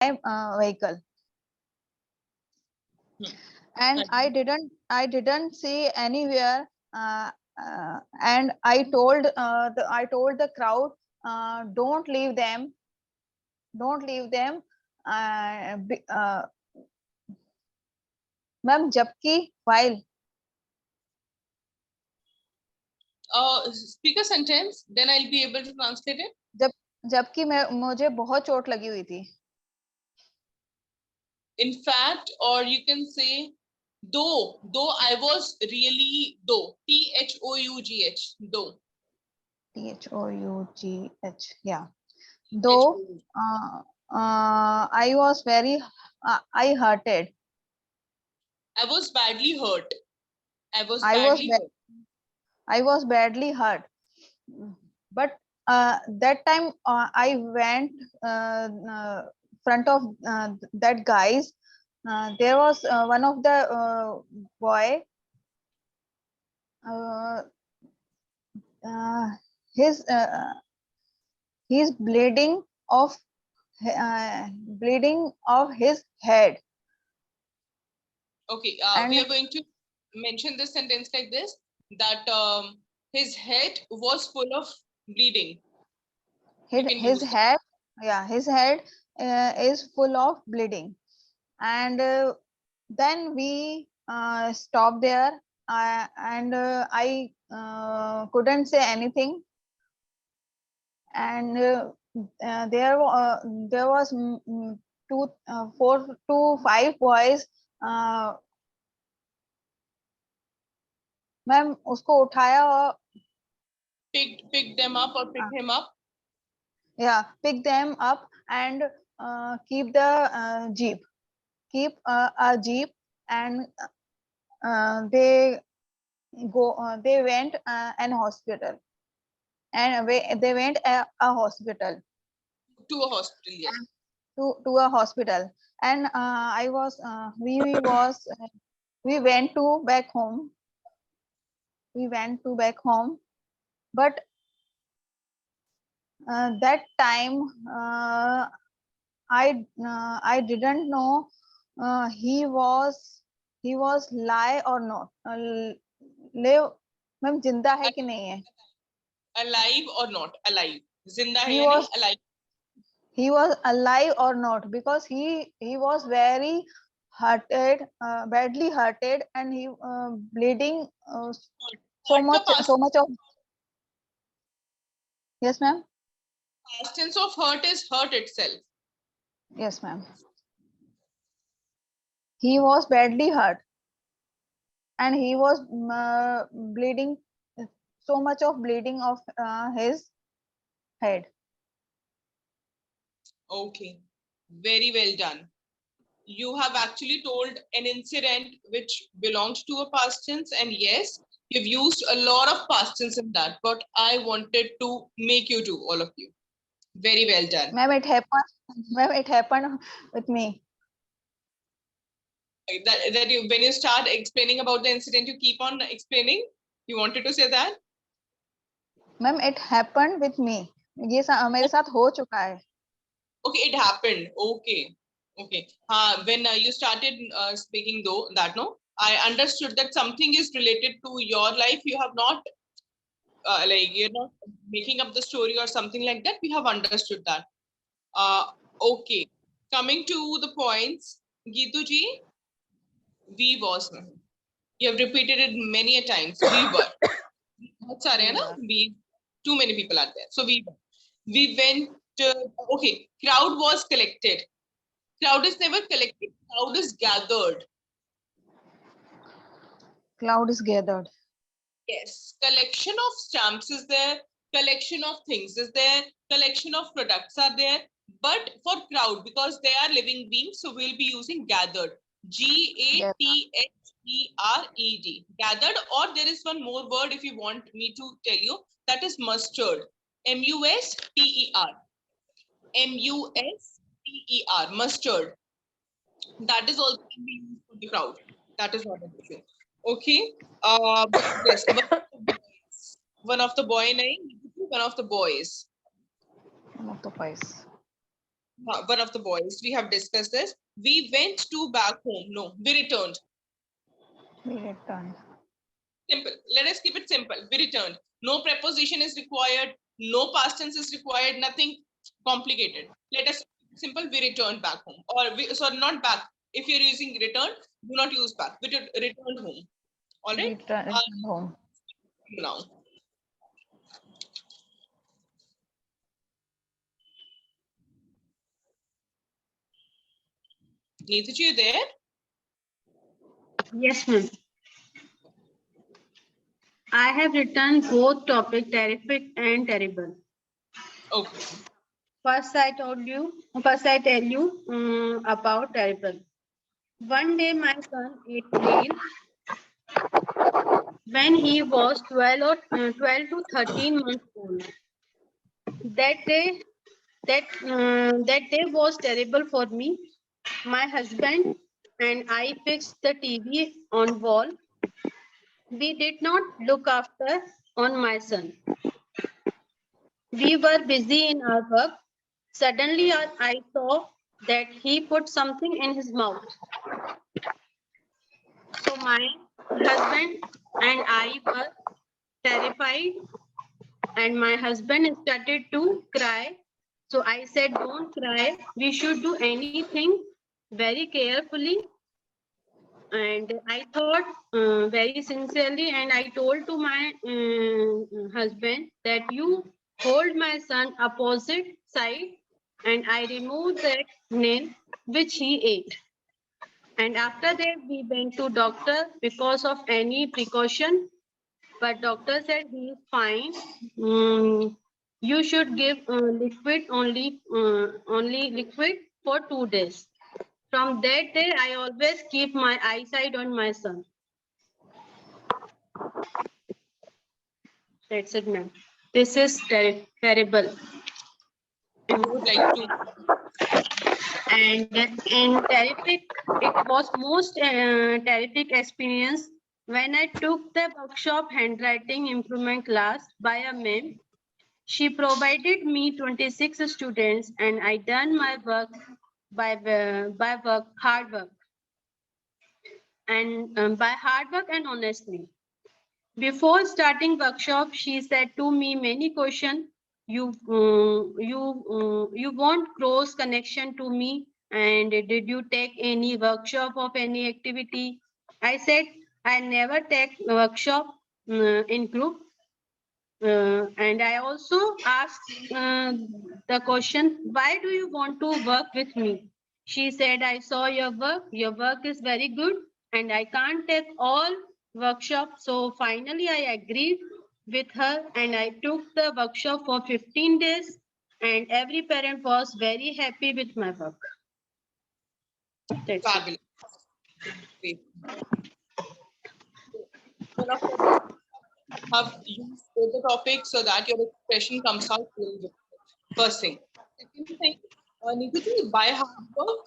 vehicle. And I didn't see anywhere, and I told the crowd, don't leave them, don't leave them. Ma'am, जबकि while speak a sentence, then I'll be able to translate it. जबकि मुझे बहुत चोट लगी हुई थी. In fact, or you can say though I was really, though, THOUGH, though. THOUGH, yeah. Though I was very I hurted. I was badly hurt. I was badly hurt. But that time I went front of that guys. There was one of the boy. His he's bleeding of his head. Okay, we are going to mention this sentence like this, that his head was full of bleeding. His head, yeah, his head is full of bleeding. And then we stopped there, and I couldn't say anything. And there was 4 to 5 boys. Ma'am उसको उठाया और pick them up or pick him up. Yeah, pick them up and keep the jeep. Keep a jeep, and they went an hospital, and they went a hospital. To a hospital, yes. To a hospital, and we went to back home. We went to back home, but that time I didn't know he was lie or not. Live, ma'am जिंदा है कि नहीं है? Alive or not? Alive. जिंदा है या नहीं? Alive. He was alive or not, because he was very hurted, badly hurted, and he bleeding so much of. Yes, ma'am. Past tense of hurt is hurt itself. Yes, ma'am. He was badly hurt, and he was bleeding, so much of bleeding of his head. Okay, very well done. You have actually told an incident which belongs to a past tense, and yes, you've used a lot of past tense in that, but I wanted to make you do, all of you. Very well done. Ma'am, it happened with me. That you, when you start explaining about the incident, you keep on explaining. You wanted to say that? Ma'am, it happened with me. ये मेरे साथ हो चुका है. Okay, it happened. Okay. When you started speaking though, that no, I understood that something is related to your life. You have not like you're not making up the story or something like that. We have understood that. Okay. Coming to the points, Geetu ji, we was. You have repeated it many a times. We were. We, too many people are there. So we went. Okay, crowd was collected. Crowd is never collected. Crowd is gathered. Cloud is gathered. Yes, collection of stamps is there. Collection of things is there. Collection of products are there. But for crowd, because they are living beings, so we'll be using gathered. GATHERED. Gathered, or there is one more word if you want me to tell you, that is mustered. MUSTER. MUSTER. Mustered. That is also can be used for the crowd. That is what I'm saying. Okay. Yes. One of the boy name. One of the boys. One of the boys. one of the boys. We have discussed this. We went to back home. No, we returned. We returned. Simple. Let us keep it simple. We returned. No preposition is required. No past tense is required. Nothing complicated. Let us simple. We returned back home, or we, sorry, not back. If you're using return, do not use back. We returned home. All right. Returned home. Now, Neetha, you there? Yes, ma'am. I have written both topic terrific and terrible. Okay. First, I tell you about terrible. One day, my son ate nail when he was 12 to 13 months old. That day, that day was terrible for me. My husband and I fixed the TV on wall. We did not look after on my son. We were busy in our work. Suddenly, I saw that he put something in his mouth. So my husband and I were terrified, and my husband started to cry. So I said, "Don't cry. We should do anything very carefully." And I thought very sincerely, and I told to my husband that you hold my son opposite side, and I removed that nail which he ate. And after that, we went to doctor because of any precaution, but doctor said he is fine. You should give liquid only liquid for 2 days. From that day, I always keep my eyesight on my son. That's it, ma'am. This is terrible. I would like to. And in terrific, it was most terrific experience when I took the workshop handwriting improvement class by a ma'am. She provided me 26 students, and I done my work by hard work and by hard work and honestly. Before starting workshop, she said to me many questions. You want close connection to me, and did you take any workshop of any activity? I said I never take workshop in group. And I also asked the question, why do you want to work with me? She said, I saw your work. Your work is very good, and I can't take all workshops. So finally, I agreed with her, and I took the workshop for 15 days, and every parent was very happy with my work. That's it. Fabulous. Great. One of the have used both the topics so that your expression comes out really good. First thing. Second thing, Nidhi, by hard work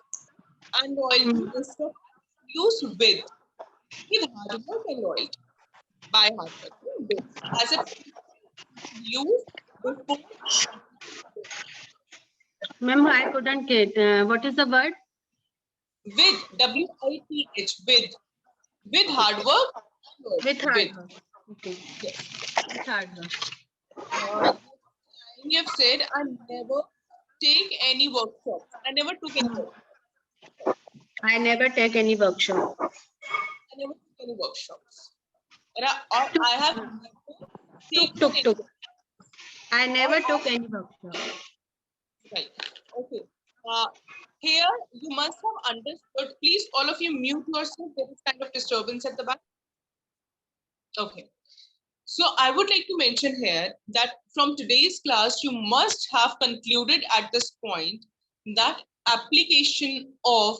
and loyalty Mhm. instead of use with hard work and loyalty. By hard work. With. As a use before Ma'am, I couldn't get what is the word? with with hard Okay. work and With loyalty. hard With. work. Okay. Yes. With hard work. You have said I never take any workshops. I never took any workshops. I never take any workshop. I never took any workshops. Or I have never taken any Took. I or never took any workshop. right. Okay. Uh, here you must have understood. Please, all of you mute yourself. There is kind of disturbance at the back. Okay. So I would like to mention here that from today's class, you must have concluded at this point that application of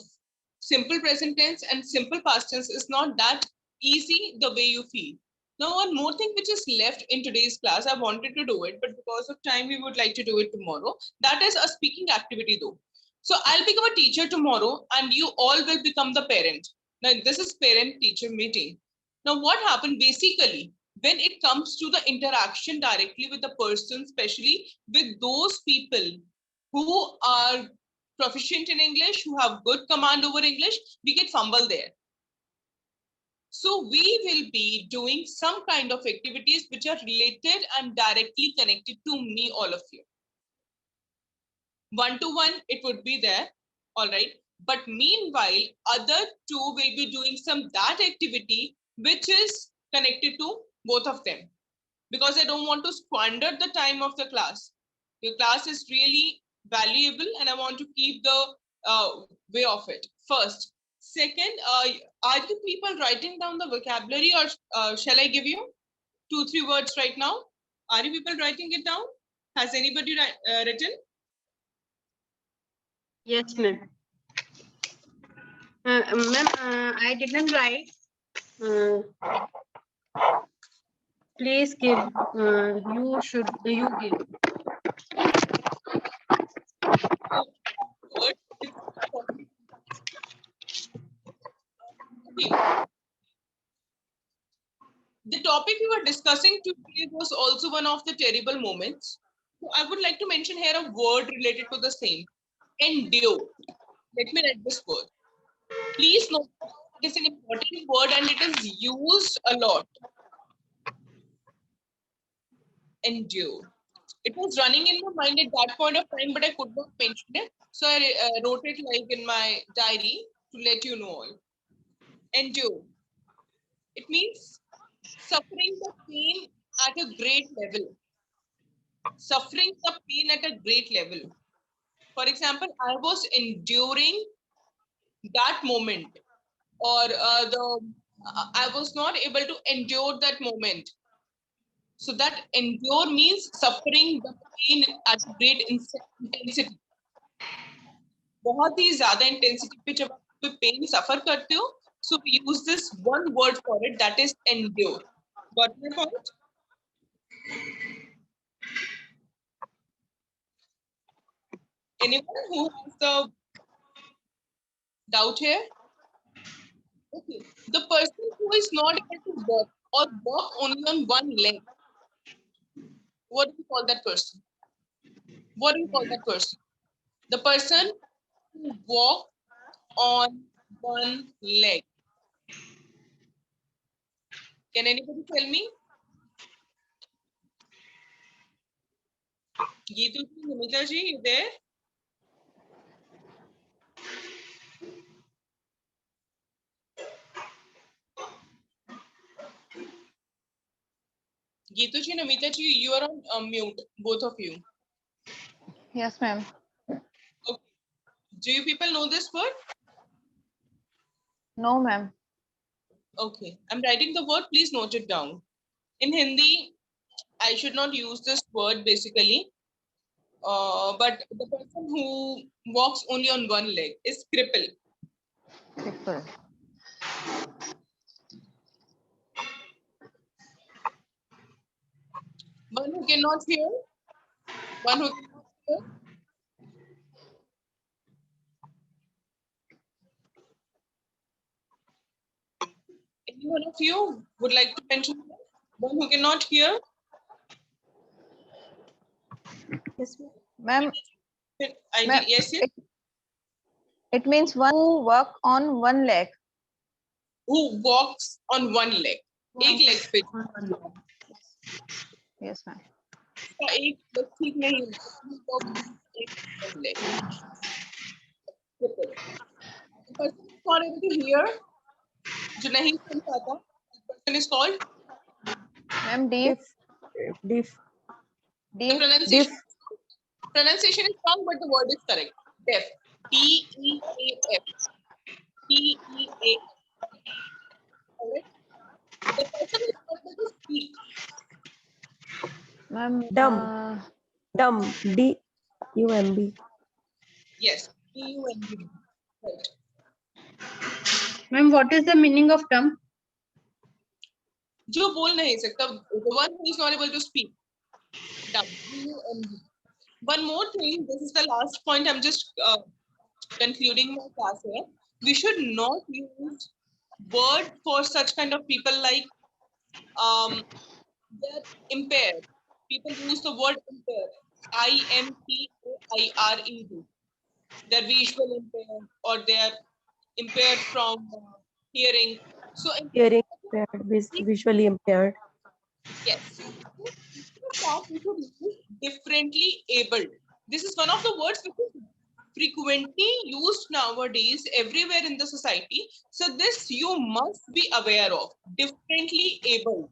simple present tense and simple past tense is not that easy the way you feel. Now, one more thing which is left in today's class, I wanted to do it, but because of time, we would like to do it tomorrow. That is a speaking activity though. So I'll become a teacher tomorrow and you all will become the parent. Now, this is parent-teacher meeting. Now, what happened basically? When it comes to the interaction directly with the person, especially with those people who are proficient in English, who have good command over English, we get fumble there. So we will be doing some kind of activities which are related and directly connected to me, all of you. One-to-one, it would be there, all right. But meanwhile, other two will be doing some that activity which is connected to both of them, because I don't want to squander the time of the class. Your class is really valuable and I want to keep the way of it. First. Second, are you people writing down the vocabulary, or shall I give you 2-3 words right now? Are you people writing it down? Has anybody written? Yes, ma'am. Ma'am, I didn't write. Please give. You give. Word. Okay. The topic we were discussing today was also one of the terrible moments. So I would like to mention here a word related to the same. Endure. Let me write this word. Please note it is an important word and it is used a lot. Endure. It was running in my mind at that point of time, but I could not mention it. So I wrote it like in my diary to let you know all. Endure. It means suffering the pain at a great level. Suffering the pain at a great level. For example, I was enduring that moment, or I was not able to endure that moment. So that endure means suffering the pain at a great intensity. बहुत ही ज़्यादा intensity पे जब आप कोई pain suffer करते हो, so we use this one word for it, that is endure. Got my point? Anyone who has the doubt here? Okay. The person who is not able to walk or walk only on one leg, what do you call that person? What do you call that person? The person who walk on one leg. Can anybody tell me? Geetu ji, Namita ji, you there? Geetu ji, Namita ji, you are on mute, both of you. Yes, ma'am. Okay. Do you people know this word? No, ma'am. Okay. I'm writing the word, please note it down. In Hindi, I should not use this word basically. But the person who walks only on one leg is cripple. Cripple. One who cannot hear. One who cannot hear. Any one of you would like to mention that? One who cannot hear? Yes, Ma'am, ma'am, Yes, yes. it means one who work on one leg. Who walks on one leg. एक leg पे. Yes, ma'am. इसका एक leg ठीक नहीं होता. Who walks on one leg. Cripple. The person is not able to hear. जो नहीं सुन पाता. The person is called. Ma'am, deaf. Deaf. The pronunciation is wrong, but the word is correct. Deaf. Deaf. Deaf. Alright. The person is not able to speak. Ma'am, Dumb. D-U-M-B. Yes. D-U-M-B. Right. Ma'am, what is the meaning of dumb? जो बोल नहीं सकता. The one who is not able to speak. Dumb. D-U-M-B. One more thing. This is the last point. I'm just concluding my class here. We should not use word for such kind of people like they're impaired. People use the word impaired. I-M-P-A-I-R-E-D. They're visual impaired or they're impaired from hearing. So Hearing impaired, visually impaired. yes, so instead of that, we should use differently abled. This is one of the words which is frequently used nowadays everywhere in the society. So this you must be aware of. Differently abled.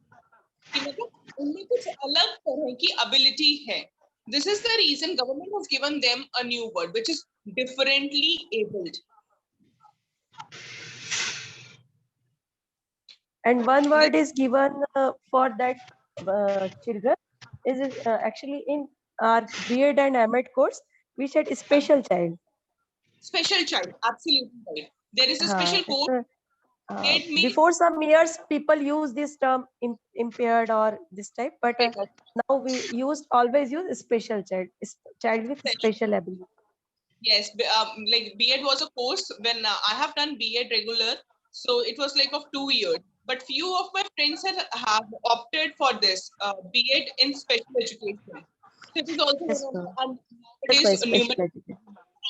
कि मतलब उनमें कुछ अलग तरह की ability है. This is the reason government has given them a new word, which is differently abled. And one word is given for that children is actually in our B.Ed and M.Ed course. We said special child. Special child, absolutely right. There is a special That's code. It means before some years, people use this term impaired or this type, but now we always use special child, child with special ability. yes, like B.Ed was a course when I have done B.Ed regular, so it was like of 2 years. But few of my friends have opted for this B.Ed in special education. So it is also Yes, one of ma'am. the, and That's nowadays why special numerous education.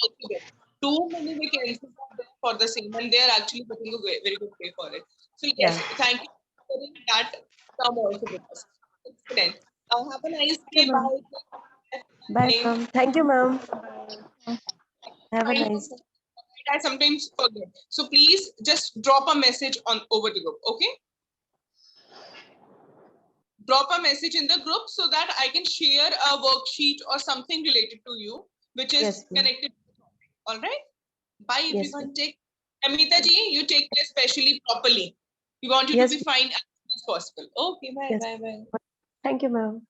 also there. Too many vacancies are there for the same, and they are actually getting a very good pay for it. So Yeah. yes, thank you for sharing that term also with us. Excellent. Have a nice Okay, day. ma'am. Bye, Bye. ma'am. Thank you, ma'am. Have a Trying nice. to I sometimes forget. So please just drop a message on over the group. Okay. Drop a message in the group so that I can share a worksheet or something related to you, which is Yes, ma'am. connected. All right. Bye, Yes, ma'am. everyone. Take Amita ji, you take care especially properly. We want you to Yes, be fine as soon as possible. Okay, bye, yes. bye, bye. Thank you, ma'am.